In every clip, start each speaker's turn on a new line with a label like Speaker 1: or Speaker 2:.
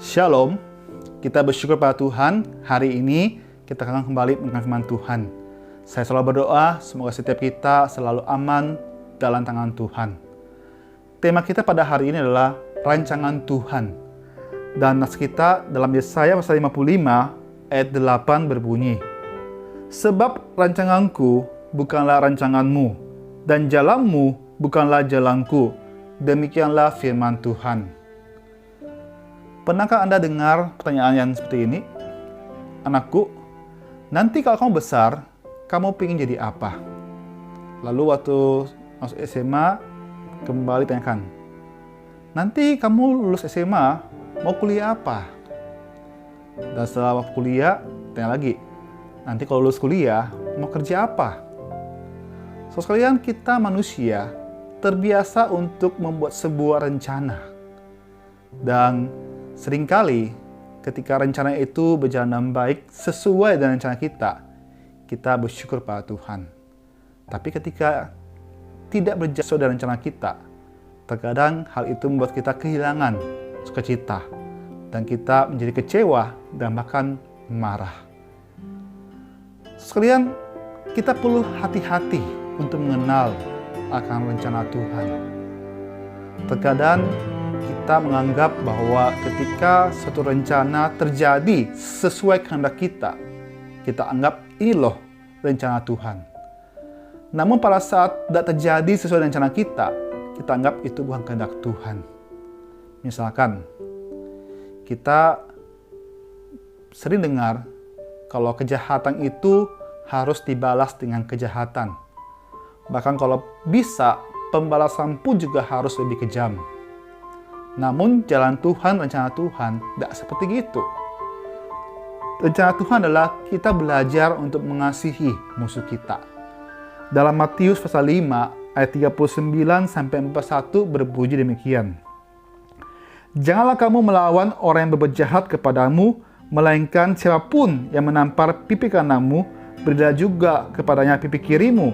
Speaker 1: Shalom, kita bersyukur pada Tuhan. Hari ini kita akan kembali mendengar firman Tuhan. Saya selalu berdoa, semoga setiap kita selalu aman dalam tangan Tuhan. Tema kita pada hari ini adalah rancangan Tuhan. Dan nas kita dalam Yesaya pasal 55 ayat 8 berbunyi, "Sebab rancanganku bukanlah rancanganmu, dan jalanmu bukanlah jalanku. Demikianlah firman Tuhan." Pernahkah Anda dengar pertanyaan yang seperti ini? Anakku, nanti kalau kamu besar, kamu ingin jadi apa? Lalu waktu masuk SMA, kembali tanyakan, nanti kamu lulus SMA, mau kuliah apa? Dan setelah waktu kuliah, tanya lagi, nanti kalau lulus kuliah, mau kerja apa? So sekalian, kita manusia terbiasa untuk membuat sebuah rencana. Dan seringkali ketika rencana itu berjalan dengan baik sesuai dengan rencana kita bersyukur pada Tuhan. Tapi ketika tidak berjalan sesuai dengan rencana kita, terkadang hal itu membuat kita kehilangan sukacita dan kita menjadi kecewa dan bahkan marah. Sekalian, kita perlu hati-hati untuk mengenal akan rencana Tuhan. Terkadang kita menganggap bahwa ketika suatu rencana terjadi sesuai kehendak kita anggap ini loh rencana Tuhan. Namun pada saat tidak terjadi sesuai dengan rencana kita anggap itu bukan kehendak Tuhan. Misalkan, kita sering dengar kalau kejahatan itu harus dibalas dengan kejahatan. Bahkan kalau bisa, pembalasan pun juga harus lebih kejam. Namun jalan Tuhan, rencana Tuhan tidak seperti itu. Rencana Tuhan adalah kita belajar untuk mengasihi musuh kita. Dalam Matius pasal 5 ayat 39 sampai 41 berbunyi demikian. "Janganlah kamu melawan orang yang berbuat jahat kepadamu, melainkan siapapun yang menampar pipi kananmu, berilah juga kepadanya pipi kirimu.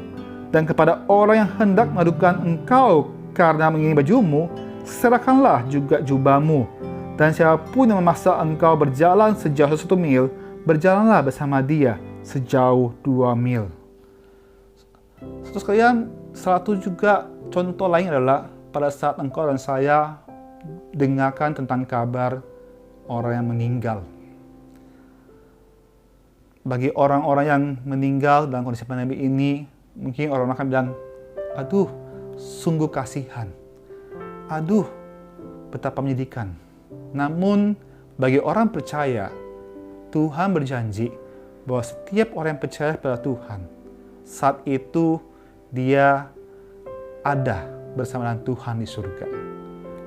Speaker 1: Dan kepada orang yang hendak mengadukan engkau karena mengingini bajumu, serahkanlah juga jubahmu. Dan siapapun yang memaksa engkau berjalan sejauh 1 mil, berjalanlah bersama dia sejauh 2 mil. Saudara sekalian, satu juga contoh lain adalah pada saat engkau dan saya dengarkan tentang kabar orang yang meninggal. Bagi orang-orang yang meninggal dalam kondisi pandemi ini, mungkin orang akan bilang, aduh, sungguh kasihan. Aduh, betapa menyedihkan. Namun, bagi orang percaya, Tuhan berjanji bahwa setiap orang yang percaya pada Tuhan, saat itu dia ada bersama dengan Tuhan di surga.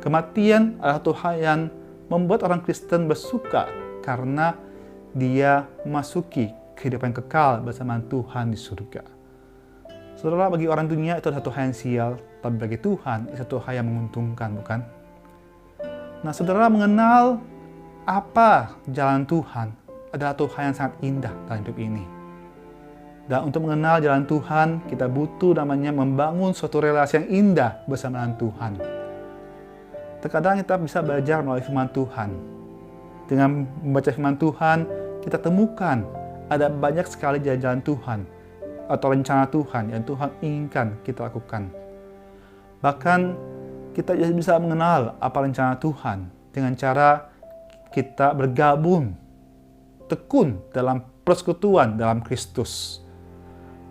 Speaker 1: Kematian adalah Tuhan yang membuat orang Kristen bersuka karena dia memasuki kehidupan kekal bersama Tuhan di surga. Saudara, bagi orang dunia itu adalah satu hal yang sial, tapi bagi Tuhan itu satu hal yang menguntungkan, bukan? Nah, saudara mengenal apa jalan Tuhan adalah satu hal yang sangat indah dalam hidup ini. Dan untuk mengenal jalan Tuhan, kita butuh namanya membangun suatu relasi yang indah bersama dengan Tuhan. Terkadang kita bisa belajar melalui firman Tuhan. Dengan membaca firman Tuhan, kita temukan ada banyak sekali jalan-jalan Tuhan atau rencana Tuhan yang Tuhan inginkan kita lakukan. Bahkan kita bisa mengenal apa rencana Tuhan dengan cara kita bergabung tekun dalam persekutuan dalam Kristus.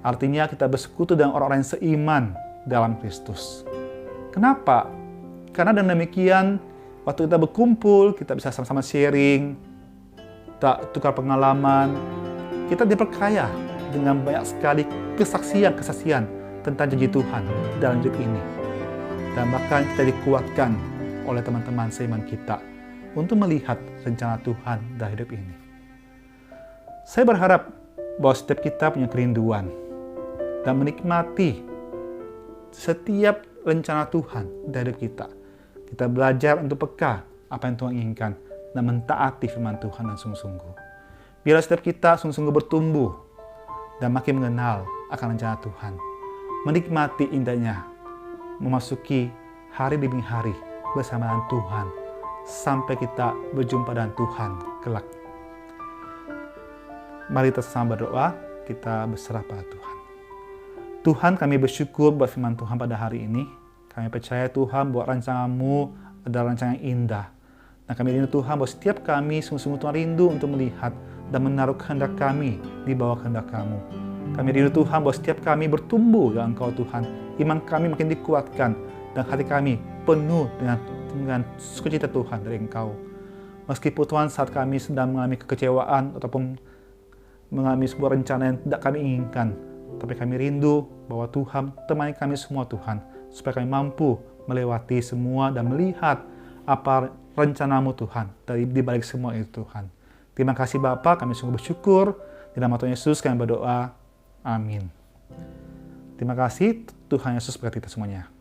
Speaker 1: Artinya kita bersekutu dengan orang-orang yang seiman dalam Kristus. Kenapa? Karena dengan demikian, waktu kita berkumpul, kita bisa sama-sama sharing, kita tukar pengalaman, kita diperkaya dengan banyak sekali kesaksian tentang janji Tuhan dalam hidup ini. Dan bahkan kita dikuatkan oleh teman-teman seiman kita untuk melihat rencana Tuhan dalam hidup ini. Saya berharap bahwa setiap kita punya kerinduan dan menikmati setiap rencana Tuhan dalam hidup kita. Kita belajar untuk peka apa yang Tuhan inginkan dan mentaati firman Tuhan dengan sungguh-sungguh. Biarlah setiap kita sungguh-sungguh bertumbuh dan makin mengenal akan rencana Tuhan. Menikmati indahnya memasuki hari demi hari bersama dengan Tuhan sampai kita berjumpa dengan Tuhan kelak. Mari kita sama berdoa, kita berserah pada Tuhan. Tuhan, kami bersyukur buat firman Tuhan pada hari ini. Kami percaya Tuhan bahwa rancangan-Mu adalah rancangan yang indah. Dan kami rindu Tuhan bahwa setiap kami sungguh-sungguh Tuhan rindu untuk melihat dan menaruh kehendak kami di bawah kehendak Kamu. Kami rindu Tuhan bahwa setiap kami bertumbuh dalam Engkau Tuhan. Iman kami makin dikuatkan dan hati kami penuh dengan sukacita Tuhan dari Engkau. Meskipun Tuhan saat kami sedang mengalami kekecewaan ataupun mengalami sebuah rencana yang tidak kami inginkan, tapi kami rindu bahwa Tuhan temani kami semua Tuhan, supaya kami mampu melewati semua dan melihat apa rencana-Mu Tuhan di balik semua itu Tuhan. Terima kasih Bapa, kami sungguh bersyukur. Di nama Tuhan Yesus kami berdoa. Amin. Terima kasih, Tuhan Yesus berkati kita semuanya.